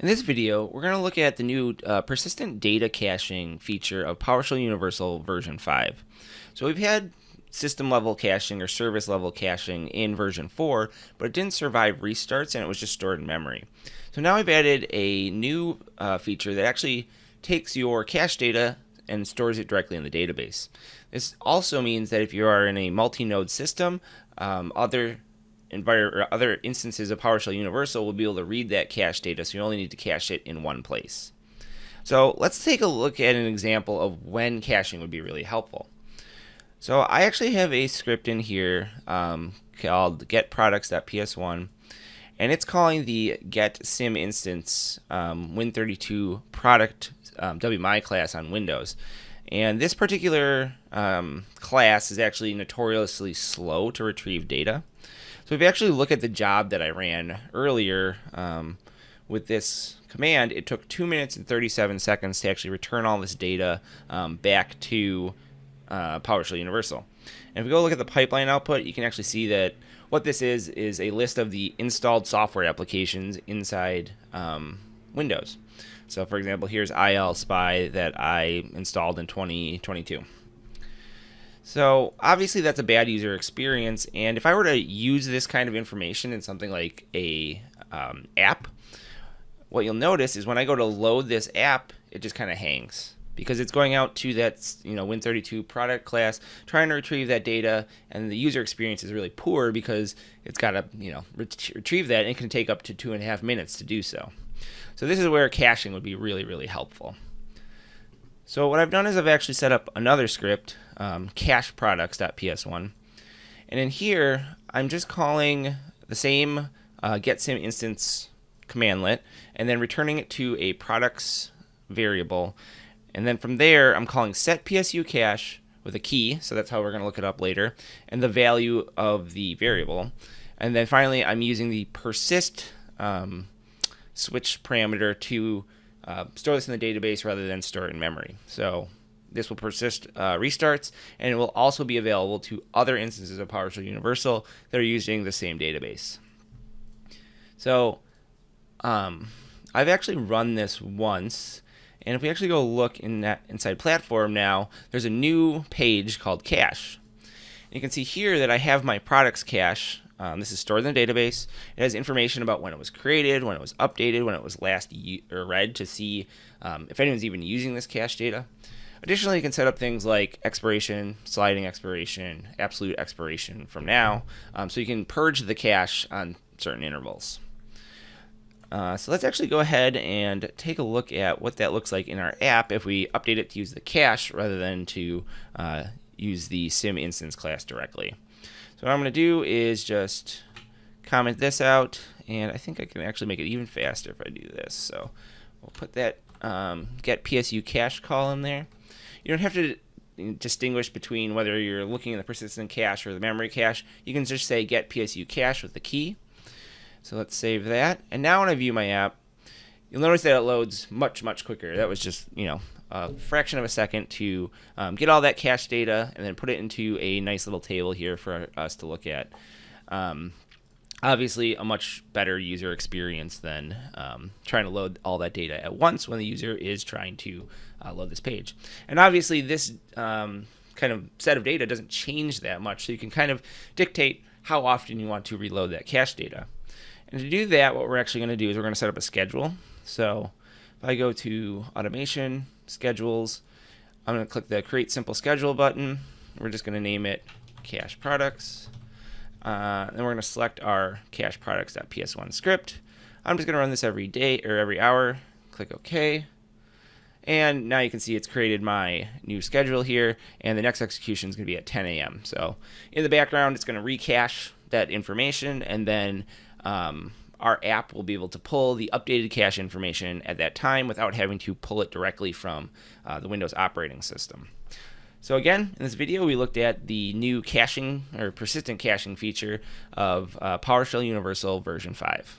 In this video, we're going to look at the new persistent data caching feature of PowerShell Universal version 5. So we've had system level caching or service level caching in version 4, but it didn't survive restarts and it was just stored in memory. So now we've added a new feature that actually takes your cache data and stores it directly in the database. This also means that if you are in a multi-node system, other instances of PowerShell Universal will be able to read that cache data, so you only need to cache it in one place. So let's take a look at an example of when caching would be really helpful. So I actually have a script in here called getProducts.ps1, and it's calling the getSim instance Win32 product WMI class on Windows. And this particular class is actually notoriously slow to retrieve data. So if you actually look at the job that I ran earlier with this command, it took 2 minutes and 37 seconds to actually return all this data back to PowerShell Universal. And if we go look at the pipeline output, you can actually see that what this is a list of the installed software applications inside Windows. So for example, here's IL-Spy that I installed in 2022. So obviously that's a bad user experience, and if I were to use this kind of information in something like a app, what you'll notice is when I go to load this app, it just kind of hangs because it's going out to that Win32 product class, trying to retrieve that data, and the user experience is really poor because it's got to retrieve that, and it can take up to 2.5 minutes to do so. So this is where caching would be really, really helpful. So what I've done is I've actually set up another script, cacheProducts.ps1, and in here I'm just calling the same getSim instance commandlet and then returning it to a products variable, and then from there I'm calling setPSUCache with a key, so that's how we're going to look it up later, and the value of the variable, and then finally I'm using the persist switch parameter to store this in the database rather than store it in memory. So this will persist restarts, and it will also be available to other instances of PowerShell Universal that are using the same database. So I've actually run this once, and if we actually go look inside platform now, there's a new page called cache. And you can see here that I have my products cache. This is stored in the database. It has information about when it was created, when it was updated, when it was last read to see if anyone's even using this cache data. Additionally, you can set up things like expiration, sliding expiration, absolute expiration from now, so you can purge the cache on certain intervals. So let's actually go ahead and take a look at what that looks like in our app if we update it to use the cache rather than to use the sim instance class directly. So what I'm going to do is just comment this out, and I think I can actually make it even faster if I do this. So we'll put that get PSU cache call in there. You don't have to distinguish between whether you're looking in the persistent cache or the memory cache. You can just say get PSU cache with the key. So let's save that. And now when I view my app, you'll notice that it loads much, much quicker. That was just, a fraction of a second to get all that cache data and then put it into a nice little table here for us to look at. Obviously, a much better user experience than trying to load all that data at once when the user is trying to load this page. And obviously, this kind of set of data doesn't change that much, so you can kind of dictate how often you want to reload that cache data. And to do that, what we're actually going to do is we're going to set up a schedule. So if I go to Automation, Schedules, I'm going to click the Create Simple Schedule button. We're just going to name it Cache Products. Then we're going to select our cacheProducts.ps1 script. I'm just going to run this every day or every hour. Click OK. And now you can see it's created my new schedule here, and the next execution is going to be at 10 a.m. So in the background, it's going to recache that information, and then our app will be able to pull the updated cache information at that time without having to pull it directly from the Windows operating system. So again, in this video, we looked at the new caching or persistent caching feature of PowerShell Universal version 5.